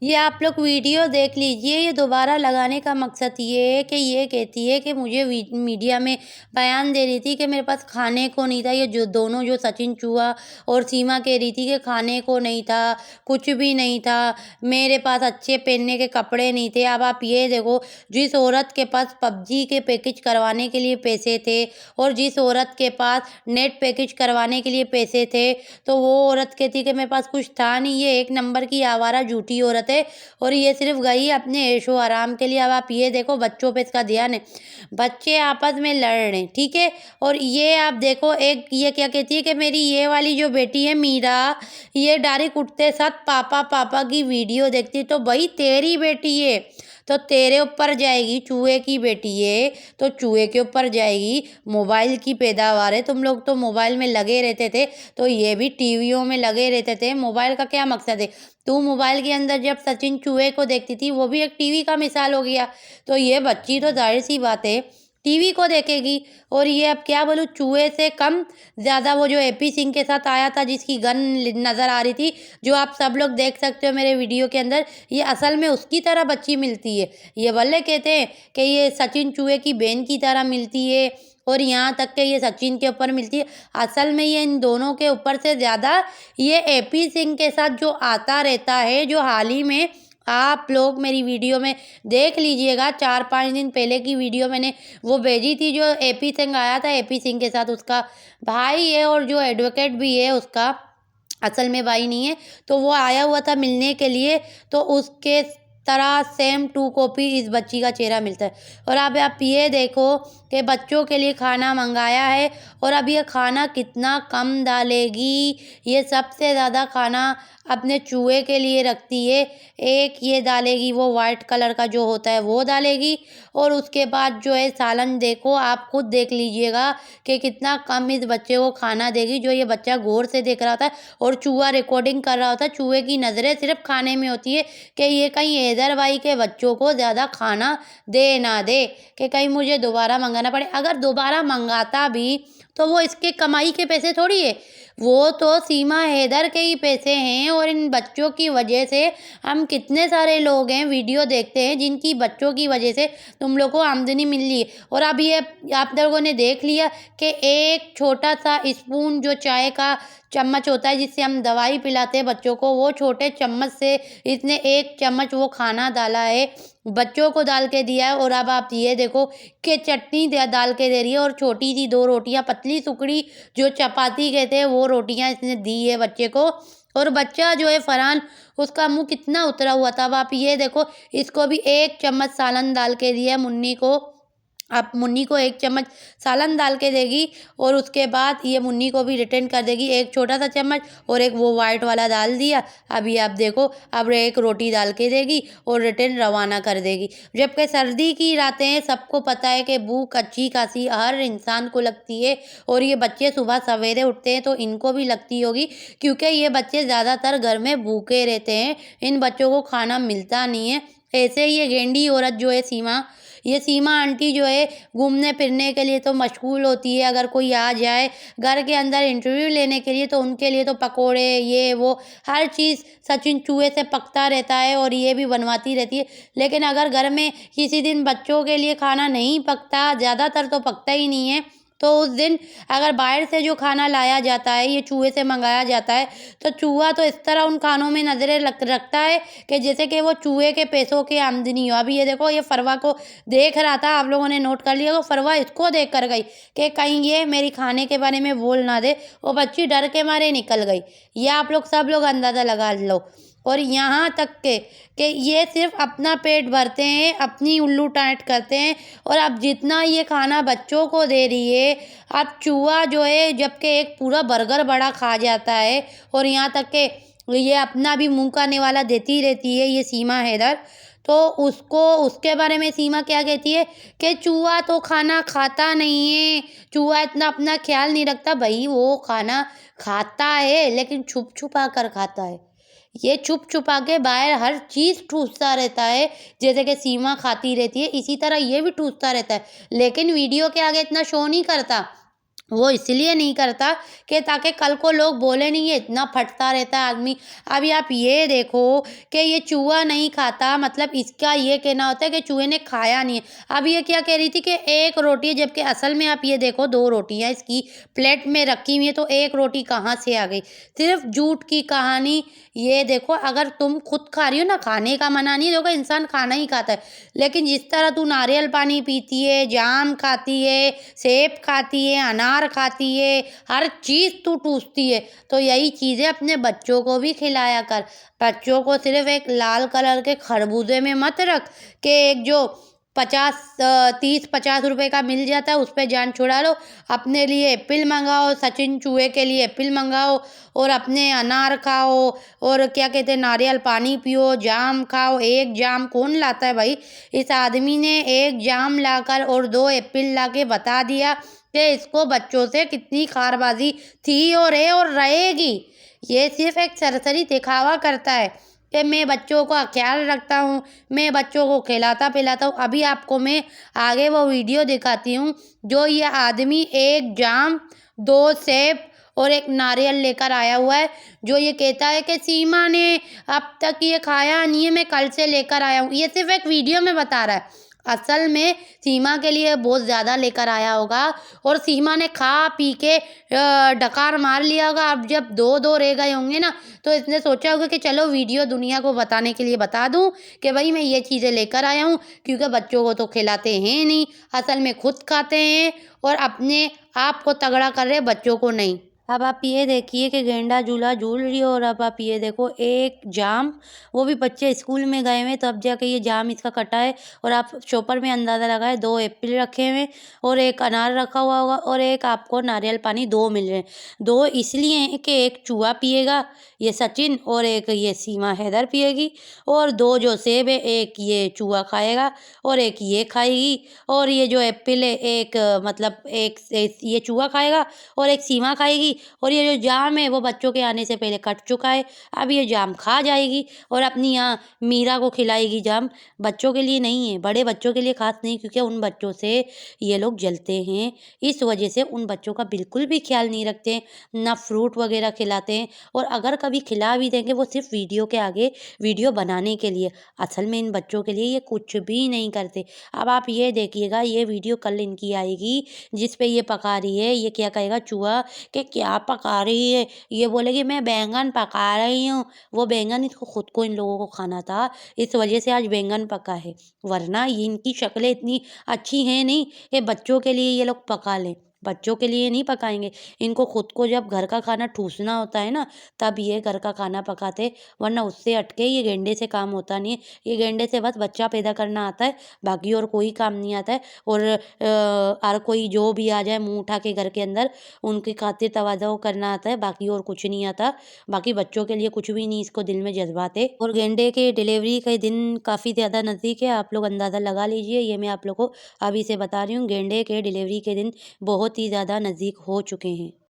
ये आप लोग वीडियो देख लीजिए। ये दोबारा लगाने का मकसद ये है कि ये कहती है कि मुझे मीडिया में बयान दे रही थी कि मेरे पास खाने को नहीं था। ये जो दोनों जो सचिन चूहा और सीमा कह रही थी कि खाने को नहीं था, कुछ भी नहीं था, मेरे पास अच्छे पहनने के कपड़े नहीं थे। अब आप ये देखो, जिस औरत के पास पबजी के पैकेज करवाने के लिए पैसे थे और जिस औरत के पास नेट पैकेज करवाने के लिए पैसे थे, तो वो औरत कहती कि मेरे पास कुछ था नहीं। ये एक नंबर की आवारा झूठी औरत है और ये सिर्फ गई अपने ऐशो आराम के लिए। अब आप ये देखो, बच्चों पे इसका ध्यान है, बच्चे आपस में लड़ रहे हैं, ठीक है। और ये आप देखो, एक ये क्या कहती है कि मेरी ये वाली जो बेटी है मीरा, ये डायरेक्ट उठते साथ पापा पापा की वीडियो देखती है। तो भाई तेरी बेटी है तो तेरे ऊपर जाएगी, चूहे की बेटी है तो चूहे के ऊपर जाएगी। मोबाइल की पैदावार है, तुम लोग तो मोबाइल में लगे रहते थे, तो ये भी टीवियों में लगे रहते थे। मोबाइल का क्या मकसद है? तू मोबाइल के अंदर जब सचिन चूहे को देखती थी, वो भी एक टीवी का मिसाल हो गया। तो ये बच्ची तो जाहिर सी बात है टीवी को देखेगी। और ये अब क्या बोलूं, चूहे से कम ज्यादा वो जो एपी सिंह के साथ आया था, जिसकी गन नजर आ रही थी, जो आप सब लोग देख सकते हो मेरे वीडियो के अंदर, ये असल में उसकी तरह बच्ची मिलती है। ये भले कहते हैं कि ये सचिन चूहे की बहन की तरह मिलती है और यहाँ तक कि ये सचिन के ऊपर मिलती है, असल में ये इन दोनों के ऊपर से ज़्यादा ये एपी सिंह के साथ जो आता रहता है, जो हाल ही में आप लोग मेरी वीडियो में देख लीजिएगा, 4-5 दिन पहले की वीडियो मैंने वो भेजी थी, जो एपी सिंह आया था, एपी सिंह के साथ उसका भाई है और जो एडवोकेट भी है उसका, असल में भाई नहीं है, तो वो आया हुआ था मिलने के लिए। तो उसके तरह सेम टू कॉपी इस बच्ची का चेहरा मिलता है। और अब आप ये देखो कि बच्चों के लिए खाना मंगाया है और अब ये खाना कितना कम डालेगी। ये सबसे ज़्यादा खाना अपने चूहे के लिए रखती है। एक ये डालेगी, वो वाइट कलर का जो होता है वो डालेगी, और उसके बाद जो है सालन देखो, आप खुद देख लीजिएगा कि कितना कम इस बच्चे को खाना देगी। जो ये बच्चा गौर से देख रहा था और चूहा रिकॉर्डिंग कर रहा होता है। चूहे की नज़रें सिर्फ खाने में होती है कि ये कहीं हैदर भाई के बच्चों को ज़्यादा खाना दे ना दे, कि कहीं मुझे दोबारा मंगाना पड़े। अगर दोबारा मंगाता भी तो वो इसके कमाई के पैसे थोड़ी है, वो तो सीमा हैदर के ही पैसे हैं। और इन बच्चों की वजह से हम कितने सारे लोग हैं वीडियो देखते हैं जिनकी बच्चों की वजह से तुम लोग को आमदनी मिल रही है। और अब ये आप लोगों ने देख लिया कि एक छोटा सा स्पून जो चाय का चम्मच होता है जिससे हम दवाई पिलाते हैं बच्चों को, वो छोटे चम्मच से इसने एक चम्मच वो खाना डाला है, बच्चों को डाल के दिया है। और अब आप ये देखो कि चटनी डाल के दे रही है और छोटी सी 2 रोटियां, पतली सुकड़ी जो चपाती कहते हैं, वो रोटियां इसने दी है बच्चे को। और बच्चा जो है फरहान, उसका मुंह कितना उतरा हुआ था। अब आप ये देखो, इसको भी 1 चम्मच सालन डाल के दिया है मुन्नी को। अब मुन्नी को 1 चम्मच सालन डाल के देगी और उसके बाद ये मुन्नी को भी रिटर्न कर देगी 1 छोटा सा चम्मच और एक वो वाइट वाला डाल दिया। अभी आप देखो, अब एक रोटी डाल के देगी और रिटर्न रवाना कर देगी। जबकि सर्दी की रातें हैं, सबको पता है कि भूख अच्छी खासी हर इंसान को लगती है और ये बच्चे सुबह सवेरे उठते हैं तो इनको भी लगती होगी, क्योंकि ये बच्चे ज़्यादातर घर में भूखे रहते हैं, इन बच्चों को खाना मिलता नहीं है। ऐसे ही ये गेंडी औरत जो है सीमा, ये सीमा आंटी जो है घूमने फिरने के लिए तो मशगूल होती है। अगर कोई आ जाए घर के अंदर इंटरव्यू लेने के लिए तो उनके लिए तो पकोड़े ये वो हर चीज़ सचिन चूहे से पकता रहता है और ये भी बनवाती रहती है। लेकिन अगर घर में किसी दिन बच्चों के लिए खाना नहीं पकता, ज़्यादातर तो पकता ही नहीं है, तो उस दिन अगर बाहर से जो खाना लाया जाता है, ये चूहे से मंगाया जाता है, तो चूहा तो इस तरह उन खानों में नज़रें रखता है कि जैसे कि वो चूहे के पैसों की आमदनी हो। अभी ये देखो, ये फरवा को देख रहा था, आप लोगों ने नोट कर लिया, तो फरवा इसको देख कर गई कि कहीं ये मेरी खाने के बारे में बोल ना दे। वो बच्ची डर के मारे निकल गई। ये आप लोग सब लोग अंदाज़ा लगा लो। और यहाँ तक के कि ये सिर्फ अपना पेट भरते हैं, अपनी उल्लू टाइट करते हैं। और अब जितना ये खाना बच्चों को दे रही है, अब चूहा जो है जबकि एक पूरा बर्गर बड़ा खा जाता है, और यहाँ तक कि ये अपना भी मुंह का निवाला देती रहती है ये सीमा हैदर। तो उसको उसके बारे में सीमा क्या कहती है कि चूहा तो खाना खाता नहीं है, चूहा इतना अपना ख्याल नहीं रखता। भाई वो खाना खाता है लेकिन छुप छुपा कर खाता है। ये छुप छुपा के बाहर हर चीज़ ठूसता रहता है, जैसे कि सीमा खाती रहती है इसी तरह ये भी ठूसता रहता है, लेकिन वीडियो के आगे इतना शो नहीं करता। वो इसलिए नहीं करता कि ताकि कल को लोग बोले नहीं, ये इतना फटता रहता है आदमी। अभी आप ये देखो कि ये चूहा नहीं खाता, मतलब इसका ये कहना होता है कि चूहे ने खाया नहीं है। अब ये क्या कह रही थी कि एक रोटी है, जबकि असल में आप ये देखो 2 रोटियाँ इसकी प्लेट में रखी हुई है, तो 1 रोटी कहाँ से आ गई? सिर्फ़ झूठ की कहानी। ये देखो, अगर तुम खुद खा रही हो ना, खाने का मना नहीं है, देखो इंसान खाना ही खाता है। लेकिन जिस तरह तू नारियल पानी पीती है, जाम खाती है, सेब खाती है, अनार खाती है, हर चीज़ तू ठूसती है, तो यही चीज़ें अपने बच्चों को भी खिलाया कर। बच्चों को सिर्फ़ एक लाल कलर के खरबूजे में मत रख कि एक जो 30-50 रुपए का मिल जाता है, उस पे जान छुड़ा लो। अपने लिए एप्पल मँगाओ, सचिन चूहे के लिए एप्पल मँगाओ और अपने अनार खाओ और क्या कहते हैं, नारियल पानी पियो, जाम खाओ। 1 जाम कौन लाता है भाई? इस आदमी ने 1 जाम लाकर और 2 एप्पल लाके बता दिया कि इसको बच्चों से कितनी खारबाज़ी थी और है और रहेगी। ये सिर्फ़ एक सरसरी दिखावा करता है कि मैं बच्चों का ख़्याल रखता हूँ, मैं बच्चों को खिलाता-पिलाता हूँ। अभी आपको मैं आगे वो वीडियो दिखाती हूँ, जो ये आदमी 1 जाम, 2 सेब और 1 नारियल लेकर आया हुआ है, जो ये कहता है कि सीमा ने अब तक ये खाया नहीं है, मैं कल से लेकर आया हूँ। ये सिर्फ़ एक वीडियो में बता रहा है। असल में सीमा के लिए बहुत ज़्यादा लेकर आया होगा और सीमा ने खा-पी के डकार मार लिया होगा। अब जब 2-2 रह गए होंगे ना, तो इसने सोचा होगा कि चलो वीडियो दुनिया को बताने के लिए बता दूँ कि भई मैं ये चीज़ें लेकर आया हूँ, क्योंकि बच्चों को तो खिलाते हैं नहीं, असल में खुद खाते हैं और अपने आप को तगड़ा कर रहे हैं, बच्चों को नहीं। अब आप ये देखिए कि गेंडा झूला झूल रही है और अब आप ये देखो 1 जाम, वो भी बच्चे स्कूल में गए हुए हैं तब जाके ये जाम इसका कटा है और आप चॉपर में अंदाज़ा लगाएँ, 2 एप्पल रखे हुए हैं और 1 अनार रखा हुआ होगा और 1 आपको नारियल पानी 2 मिल रहे हैं। 2 इसलिए हैं कि 1 चूहा पिएगा, ये सचिन, और 1 ये सीमा हैदर पिएगी, और 2 जो सेब है, 1 ये चूहा खाएगा और 1 ये खाएगी, और ये जो एप्पल है, 1 मतलब 1 ये चूहा खाएगा और 1 सीमा खाएगी, और ये जो जाम है वो बच्चों के आने से पहले कट चुका है। अब ये जाम खा जाएगी और अपनी यहाँ मीरा को खिलाएगी जाम। बच्चों के लिए नहीं है, बड़े बच्चों के लिए ख़ास नहीं, क्योंकि उन बच्चों से ये लोग जलते हैं। इस वजह से उन बच्चों का बिल्कुल भी ख़्याल नहीं रखते हैं, ना फ्रूट वग़ैरह खिलाते हैं, और अगर कभी खिला भी देंगे वो सिर्फ़ वीडियो के आगे, वीडियो बनाने के लिए। असल में इन बच्चों के लिए ये कुछ भी नहीं करते। अब आप ये देखिएगा, ये वीडियो कल इनकी आएगी जिस पे ये पका रही है, ये क्या कहेगा चूहा कि क्या पका रही है? ये बोलेगी मैं बैंगन पका रही हूँ। वो बैंगन इसको खुद को, इन लोगों को खाना था, इस वजह से आज बैंगन पका है। वरना ये इनकी शक्लें इतनी अच्छी हैं नहीं कि बच्चों के लिए ये लोग पका लें। बच्चों के लिए नहीं पकाएँगे। इनको खुद को जब घर का खाना ठूँसना होता है ना, तब ये घर का खाना पकाते, वरना उससे हट के ये गेंडे से काम होता नहीं है। ये गेंडे से बस बच्चा पैदा करना आता है, बाकी और कोई काम नहीं आता है, और हर कोई जो भी आ जाए मुँह उठा के घर के अंदर, उनकी खातिर तवाज़ो करना आता है, बाकी और कुछ नहीं आता। बाकी बच्चों के लिए कुछ भी नहीं इसको दिल में जज़्बात है। और गेंडे के डिलीवरी के दिन काफ़ी ज़्यादा नज़दीक है, आप लोग अंदाज़ा लगा लीजिए। ये मैं आप लोग को अभी से बता रही हूँ, गेंडे के डिलीवरी के दिन बहुत ही ज़्यादा नज़दीक हो चुके हैं।